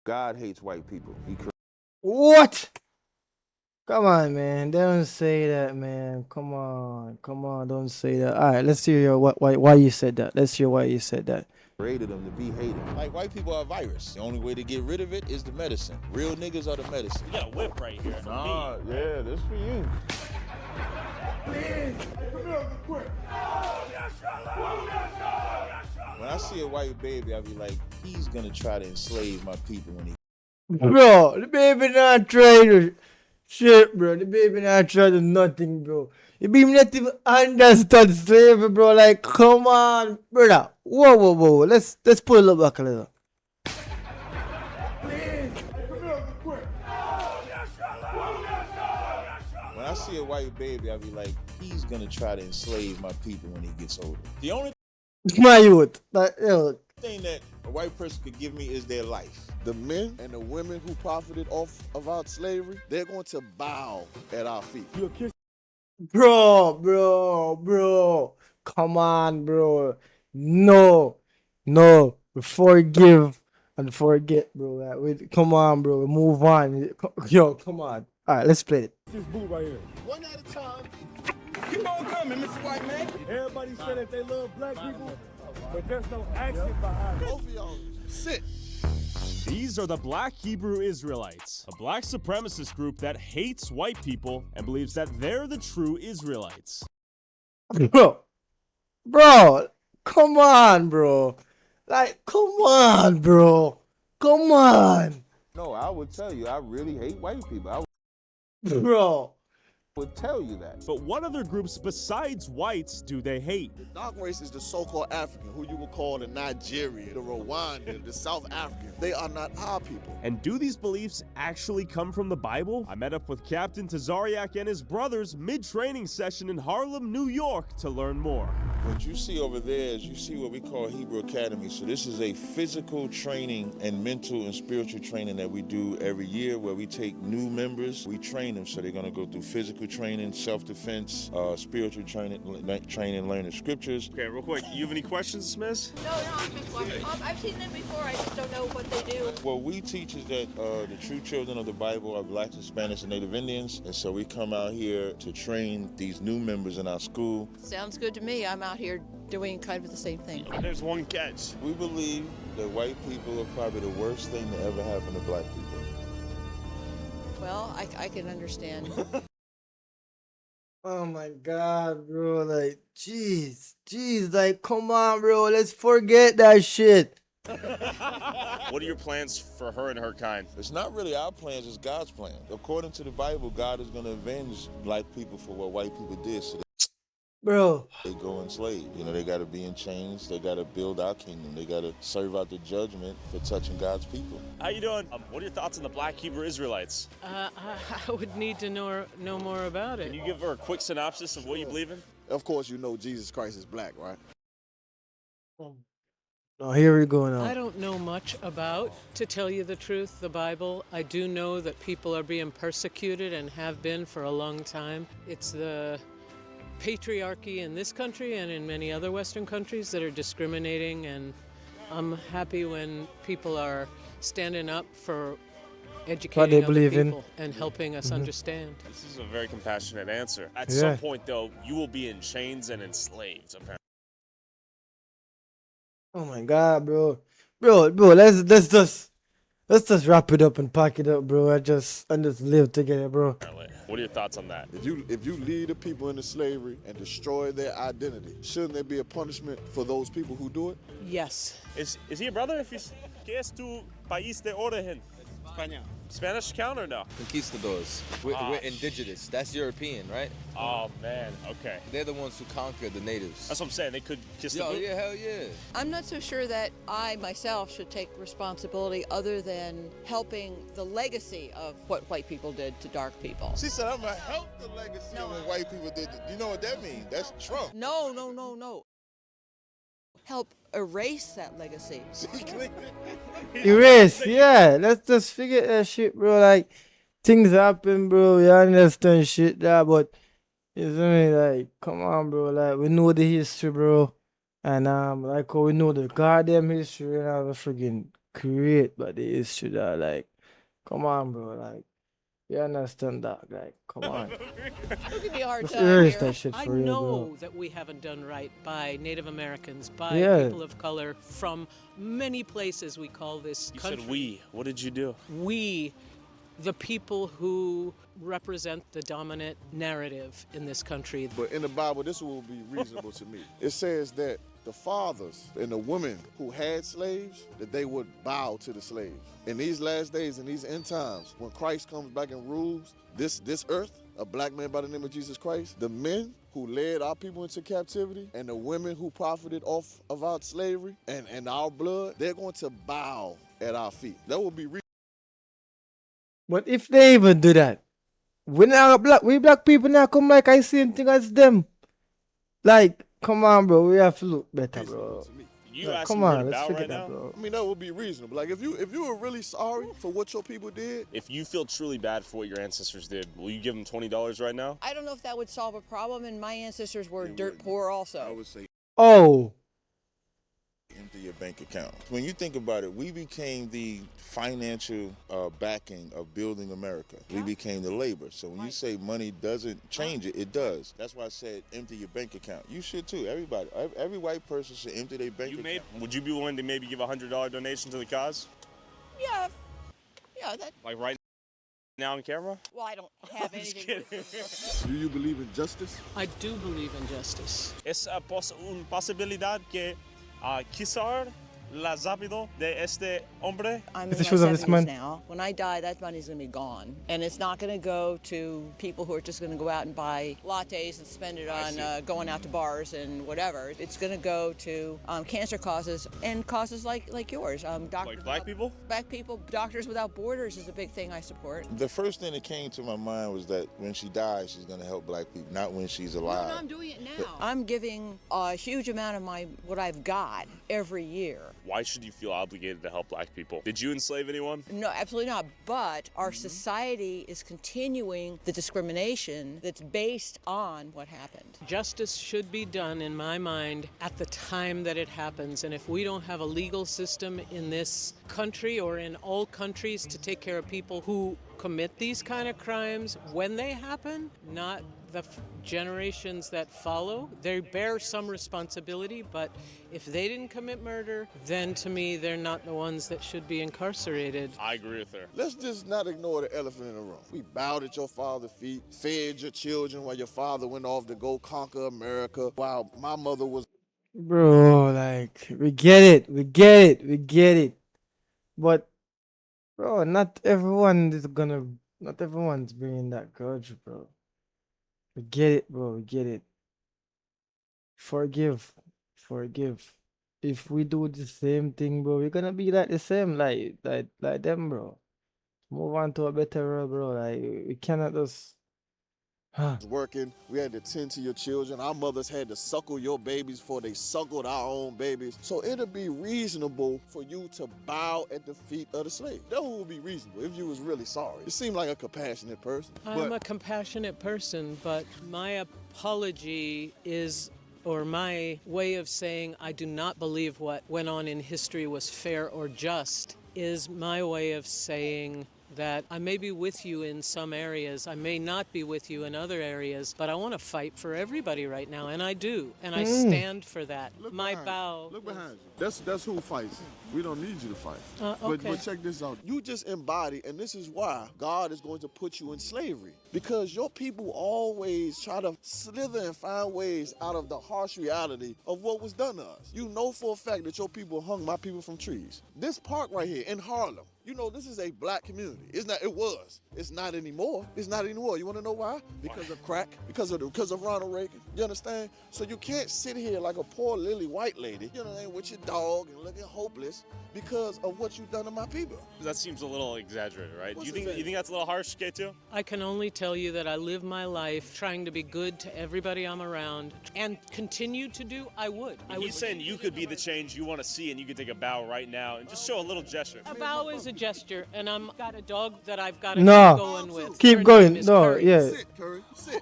God hates white people. What? Come on, man. Don't say that, man. Come on. Don't say that. All right, let's hear why you said that. Let's hear why you said that. Created them to be hated. Like, white people are a virus. The only way to get rid of it is the medicine. Real niggas are the medicine. You got a whip right here. Nah, yeah, this for you. When I see a white baby, I be like, he's gonna try to enslave my people when he. Bro, the baby not trying to shit, bro. The baby not trying to nothing, bro. The baby not even understand slavery, bro. Like, come on, brother. Whoa. Let's pull it back a little. When I see a white baby, I be like, he's gonna try to enslave my people when he gets older. The only My youth. Like, yo, thing that a white person could give me is their life. The men and the women who profited off of our slavery, they're going to bow at our feet. bro. Come on, bro. No. We forgive and forget, bro. Come on, bro. Move on. Yo, come on. All right, let's play it. This boo right here. One at a time. Keep on coming, Mr. White Man. Everybody said that they love black people, but there's no action behind it. Both of y'all, sit. These are the Black Hebrew Israelites, a black supremacist group that hates white people and believes that they're the true Israelites. Bro, come on, bro. Like, come on, bro. Come on. No, I would tell you, I really hate white people. Bro. Would tell you that. But what other groups besides whites do they hate? The dark race is the so-called African, who you would call the Nigerian, the Rwandan, the South African. They are not our people. And do these beliefs actually come from the Bible? I met up with Captain Tazariak and his brothers mid-training session in Harlem, New York to learn more. What you see over there is you see what we call Hebrew Academy. So this is a physical training and mental and spiritual training that we do every year where we take new members, we train them so they're gonna go through physical training, self-defense, spiritual training, learning scriptures. Okay, real quick, you have any questions, Smith? No, I've seen them before, I just don't know what they do. What we teach is that the true children of the Bible are blacks, Hispanics, and Native Indians. And so we come out here to train these new members in our school. Sounds good to me. I'm out here doing kind of the same thing. There's one catch. We believe that white people are probably the worst thing to ever happen to black people. Well, I can understand. Oh my God, bro. Like, jeez. Like, come on, bro. Let's forget that shit. What are your plans for her and her kind? It's not really our plans, it's God's plan. According to the Bible, God is going to avenge black people for what white people did. So Bro. they go enslaved. You know, they got to be in chains. They got to build our kingdom. They got to serve out the judgment for touching God's people. How you doing? What are your thoughts on the Black Hebrew Israelites? I would need to know more about it. Can you give her a quick synopsis of what you believe in? Of course, you know Jesus Christ is black, right? Oh, here we go now. I don't know much about, to tell you the truth, the Bible. I do know that people are being persecuted and have been for a long time. It's the patriarchy in this country and in many other Western countries that are discriminating, and I'm happy when people are standing up for educating other people and helping us understand. This is a very compassionate answer. At some point, though, you will be in chains and enslaved, apparently. Oh my God, bro. Let's just wrap it up and pack it up, bro. And just live together, bro. What are your thoughts on that? If you lead the people into slavery and destroy their identity, shouldn't there be a punishment for those people who do it? Yes. Is he a brother? ¿Qué es tu país de origen? España. Spanish count or no? Conquistadors. We're indigenous. That's European, right? Oh, man. Okay. They're the ones who conquered the natives. That's what I'm saying. They could kiss the Yo, boot. yeah, hell yeah. I'm not so sure that I myself should take responsibility other than helping the legacy of what white people did to dark people. She said, I'm going to help the legacy of what white people did. You know what that means? That's Trump. No. Help erase that legacy. Erase, yeah. Let's just figure that shit, bro. Like, things happen, bro. You understand shit, that, but it's only like, come on, bro. Like, we know the history, bro. And like how we know the goddamn history and all the friggin' create but the history that like come on bro, like you understand that, like come on. Don't give me a hard Let's time erase here. that shit I for real, know bro. that we haven't done right by Native Americans, by Yeah. people of color from many places we call this You country. said we. What did you do? We, the people who represent the dominant narrative in this country. But in the Bible, this will be reasonable to me. It says that the fathers and the women who had slaves, that they would bow to the slaves. In these last days, in these end times, when Christ comes back and rules this earth, a black man by the name of Jesus Christ, the men who led our people into captivity and the women who profited off of our slavery and our blood, they're going to bow at our feet. That will be But if they even do that, we black people now come like I same thing as them. Like, come on, bro, we have to look better, bro. to me. You Like, asking come me on, to let's bow forget right that, now? bro. I mean, that would be reasonable. Like, if you were really sorry for what your people did, If you feel truly bad for what your ancestors did, will you give them $20 right now? I don't know if that would solve a problem, and my ancestors were dirt poor I also. would say Oh, empty your bank account. When you think about it, we became the financial backing of building America. We became the labor. So when you say money doesn't change it, it does. That's why I said empty your bank account. You should too. Everybody, every white person should empty their bank account. Would you be willing to maybe give a $100 donation to the cause? Yeah, that. Like right now on camera? Well, I don't have Just anything. kidding. do you believe in justice? I do believe in justice. Es una posibilidad que quizás la rápido de este hombre. I'm It's in the my shoes of this 70s man. now. When I die, that money's going to be gone. And it's not going to go to people who are just going to go out and buy lattes and spend it on going out to bars and whatever. It's going to go to cancer causes and causes like yours. Doctors Like black people? Black people. Doctors Without Borders is a big thing I support. The first thing that came to my mind was that when she dies, she's going to help black people, not when she's alive. No, I'm doing it now. I'm giving a huge amount of what I've got every year. Why should you feel obligated to help black people? Did you enslave anyone? No, absolutely not. But our society is continuing the discrimination that's based on what happened. Justice should be done, in my mind, at the time that it happens. And if we don't have a legal system in this country or in all countries to take care of people who commit these kind of crimes when they happen, not the generations that follow, they bear some responsibility, but if they didn't commit murder, then to me, they're not the ones that should be incarcerated. I agree with her. Let's just not ignore the elephant in the room. We bowed at your father's feet, fed your children while your father went off to go conquer America, while my mother was bro, like we get it. But bro, not everyone's bringing that grudge, bro. We get it, bro. We get it. Forgive. If we do the same thing, bro, we're gonna be like the same, like them, bro. Move on to a better world, bro. Like we cannot just. working. We had to tend to your children. Our mothers had to suckle your babies before they suckled our own babies. So it'll be reasonable for you to bow at the feet of the slave. That would be reasonable if you was really sorry. You seem like a compassionate person. I'm a compassionate person, but my apology is, or my way of saying I do not believe what went on in history was fair or just, is my way of saying that I may be with you in some areas, I may not be with you in other areas, but I want to fight for everybody right now, and I do, and I stand for that. Look My behind bow. you. Look behind you. That's who fights. We don't need you to fight. Okay. But check this out. You just embody, and this is why God is going to put you in slavery. Because your people always try to slither and find ways out of the harsh reality of what was done to us. You know for a fact that your people hung my people from trees. This park right here in Harlem, you know, this is a black community. It's not. It was. It's not anymore. It's not anymore. You want to know why? Because of crack. Because of Ronald Reagan. You understand? So you can't sit here like a poor lily white lady, you know, with your dog and looking hopeless because of what you've done to my people. That seems a little exaggerated, right? What's You think exaggerated? that's a little harsh, K2? I can only tell you that I live my life trying to be good to everybody I'm around, and continue to do, I would. He's saying you could be the change you want to see, and you could take a bow right now and just show a little gesture. A bow is a gesture, and I'm got a dog that I've got to No. keep going with. Keep Her going. name is No, Curry. yeah. Sit, Curry. Sit.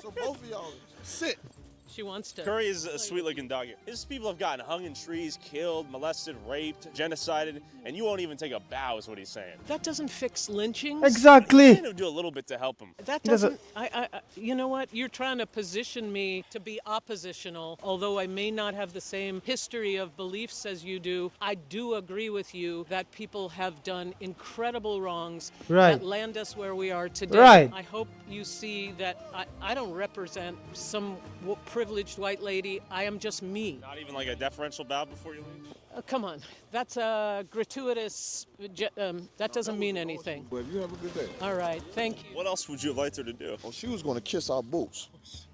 So both of y'all sit. She wants to. Curry is a sweet-looking dog. His people have gotten hung in trees, killed, molested, raped, genocided, and you won't even take a bow, is what he's saying. That doesn't fix lynchings. Exactly. He's trying to do a little bit to help him. That doesn't. You know what? You're trying to position me to be oppositional, although I may not have the same history of beliefs as you do. I do agree with you that people have done incredible wrongs that land us where we are today. Right. I hope you see that I don't represent some privileged white lady. I am just me. Not even like a deferential bow before you leave? Come on. That's a gratuitous. That doesn't mean anything. Well, you have a good day. All right. Thank you. What else would you have liked her to do? Oh, she was going to kiss our boots.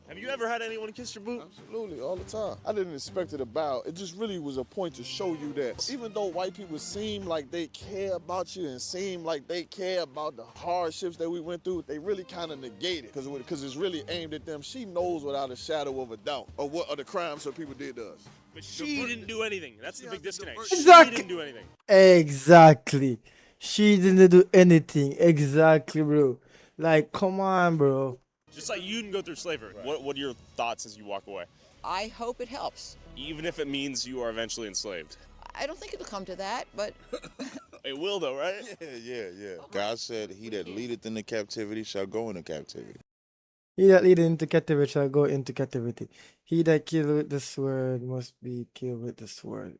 Have you ever had anyone kiss your boot? Absolutely, all the time. I didn't expect it to bow. It just really was a point to show you that even though white people seem like they care about you and seem like they care about the hardships that we went through, they really kind of negate it because it's really aimed at them. She knows without a shadow of a doubt of what other crimes some people did to us. But she didn't do anything. That's the big disconnect. Exactly. She didn't do anything. Exactly. She didn't do anything. Exactly, bro. Like, come on, bro. Just like you didn't go through slavery. What are your thoughts as you walk away? I hope it helps. Even if it means you are eventually enslaved. I don't think it'll come to that, but It will though, right? Yeah. God said, he that leadeth into captivity shall go into captivity. He that leadeth into captivity shall go into captivity. He that killeth with the sword must be killed with the sword.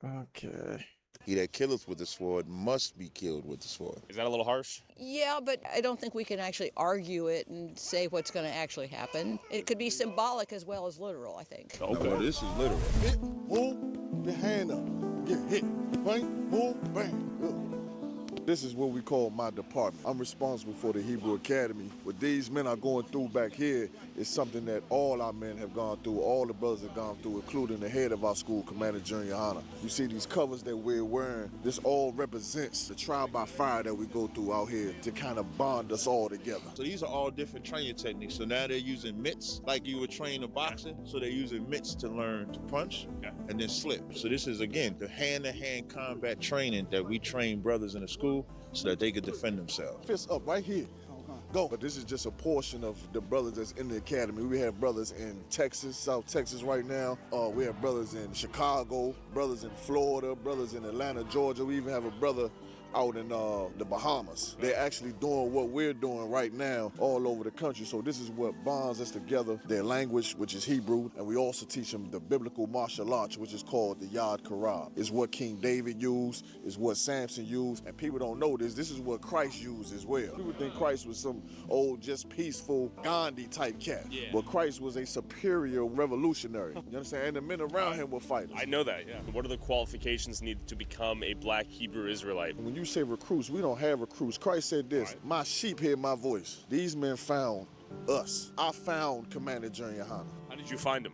Okay. He that killeth with the sword must be killed with the sword. Is that a little harsh? yeah, but I don't think we can actually argue it and say what's going to actually happen. It could be symbolic as well as literal, I think. Okay. No, this is literal. Hit, move, your hand up, get hit, bang, move, bang. Good. This is what we call my department. I'm responsible for the Hebrew Academy. What these men are going through back here is something that all our men have gone through, all the brothers have gone through, including the head of our school, Commander Junior Honor. You see these covers that we're wearing, this all represents the trial by fire that we go through out here to kind of bond us all together. So these are all different training techniques. So now they're using mitts like you would train in boxing. So they're using mitts to learn to punch and then slip. So this is, again, the hand-to-hand combat training that we train brothers in the school so that they could defend themselves. Fist up right here. Go. But this is just a portion of the brothers that's in the academy. We have brothers in Texas, South Texas right now. We have brothers in Chicago, brothers in Florida, brothers in Atlanta, Georgia. We even have a brother out in the Bahamas. They're actually doing what we're doing right now all over the country. So this is what bonds us together, their language, which is Hebrew, and we also teach them the biblical martial arts, which is called the Yad Karab. It's what King David used, it's what Samson used, and people don't know this. This is what Christ used as well. People think Christ was some old, just peaceful Gandhi type cat, but Christ was a superior revolutionary. You understand? And the men around him were fighters. I know that, yeah. What are the qualifications needed to become a black Hebrew Israelite? When you say recruits, we don't have recruits. Christ said this, my sheep hear my voice. These men found us. I found Commander Junior Honor. How did you find him?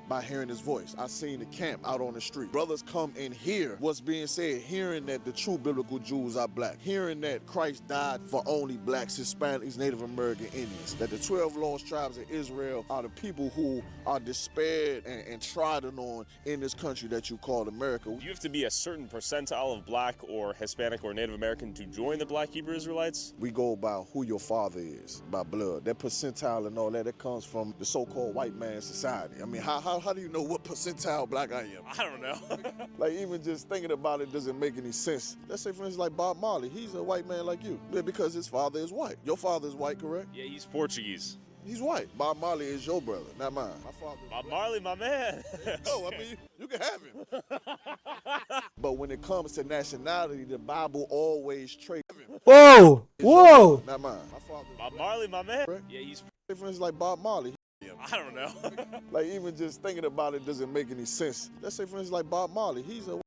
By hearing his voice. I seen the camp out on the street. Brothers come and hear what's being said, hearing that the true biblical Jews are black, hearing that Christ died for only blacks, Hispanics, Native American Indians, that the 12 lost tribes of Israel are the people who are despaired and trodden on in this country that you call America. Do you have to be a certain percentile of black or Hispanic or Native American to join the black Hebrew Israelites? We go by who your father is, by blood. That percentile and all that, that comes from the so-called white man society. I mean, how do you know what percentile black I am? I don't know. Like, even just thinking about it doesn't make any sense. Let's say, for instance, like Bob Marley. He's a white man like you. Yeah, because his father is white. Your father is white, correct? Yeah, he's Portuguese. He's white. Bob Marley is your brother, not mine. My father. Bob Marley, my man. No, I mean, you can have him. But when it comes to nationality, the Bible always trades. Whoa! Whoa! Not mine. My father. Bob Marley, my man. Correct? Yeah, he's... For instance, like Bob Marley. I don't know. Like, even just thinking about it doesn't make any sense. Let's say, for instance, like Bob Marley. He's a...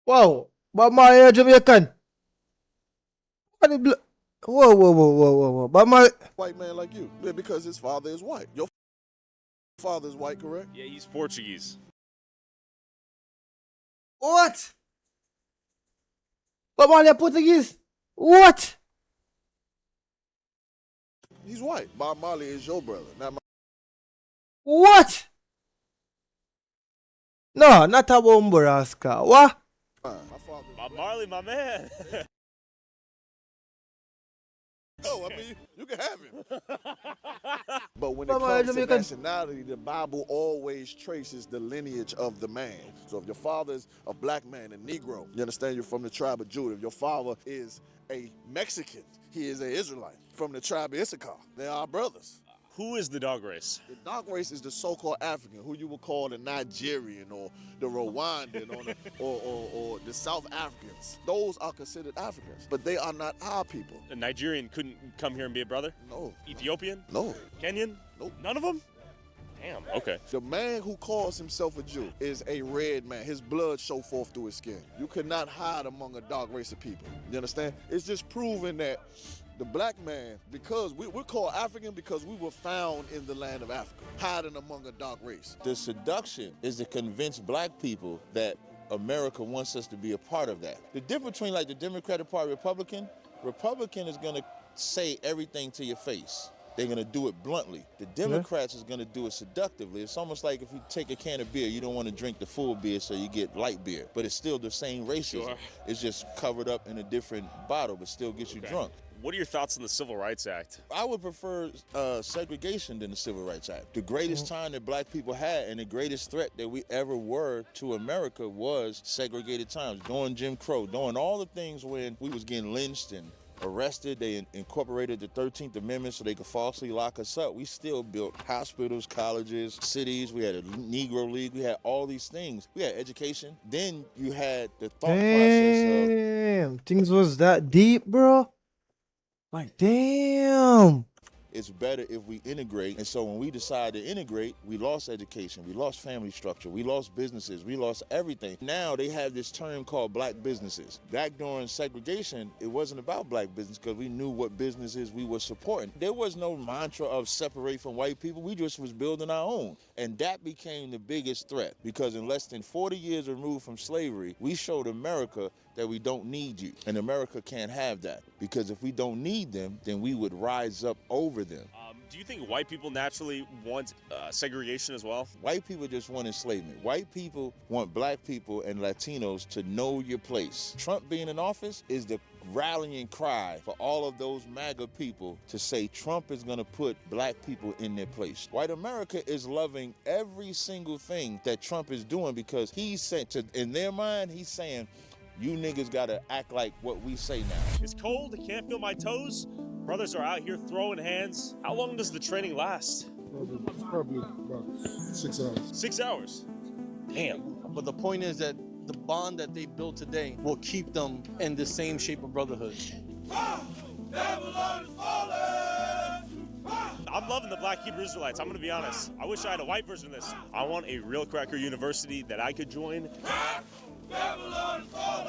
Wow! Bob Marley, Jamaican. Whoa. Bob Marley. white man like you. Yeah, because his father is white. Your father is white, correct? Yeah, he's Portuguese. What? Bob Marley Portuguese? What? He's white. Bob Marley is your brother, not my... What? No, not a Bombaraska. What? My father. Bob Marley, my man. No, I mean, you can have him. But when it Come on, comes to Jamaican. nationality, the Bible always traces the lineage of the man. So if your father is a black man, a Negro, you understand, you're from the tribe of Judah. If your father is a Mexican, he is an Israelite from the tribe of Issachar. They are brothers. Who is the dog race? The dog race is the so-called African, who you would call the Nigerian or the Rwandan or the South Africans. Those are considered Africans, but they are not our people. A Nigerian couldn't come here and be a brother? No. Ethiopian? No. Kenyan? Nope. None of them? Damn, okay. The man who calls himself a Jew is a red man. His blood show forth through his skin. You cannot hide among a dark race of people. You understand? It's just proving that the black man, because we're called African because we were found in the land of Africa, hiding among a dark race. The seduction is to convince black people that America wants us to be a part of that. The difference between like the Democratic Party, Republican is gonna say everything to your face. They're gonna do it bluntly. The Democrats is gonna do it seductively. It's almost like if you take a can of beer, you don't want to drink the full beer, so you get light beer. But it's still the same racism. Sure. It's just covered up in a different bottle, but still gets you drunk. What are your thoughts on the Civil Rights Act? I would prefer segregation than the Civil Rights Act. The greatest time that black people had and the greatest threat that we ever were to America was segregated times. During Jim Crow, doing all the things when we was getting lynched and arrested. They incorporated the 13th Amendment so they could falsely lock us up. We still built hospitals, colleges, cities. We had a Negro League. We had all these things. We had education. Then you had the thought process of... Damn, things was that deep, bro. Like, damn. It's better if we integrate. And so when we decided to integrate, we lost education, we lost family structure, we lost businesses, we lost everything. Now they have this term called black businesses. Back during segregation, it wasn't about black business because we knew what businesses we were supporting. There was no mantra of separate from white people. We just was building our own. And that became the biggest threat because in less than 40 years removed from slavery, we showed America that we don't need you. And America can't have that because if we don't need them, then we would rise up over them. Do you think white people naturally want segregation as well? White people just want enslavement. White people want black people and Latinos to know your place. Trump being in office is the rallying cry for all of those MAGA people to say Trump is gonna put black people in their place. White America is loving every single thing that Trump is doing because he's saying, in their mind, he's saying, you niggas gotta act like what we say now. It's cold, I can't feel my toes. Brothers are out here throwing hands. How long does the training last? Probably about 6 hours. 6 hours? Damn. But the point is that the bond that they build today will keep them in the same shape of brotherhood. I'm loving the Black Hebrew Israelites, I'm gonna be honest. I wish I had a white version of this. I want a real cracker university that I could join. Babylon is falling!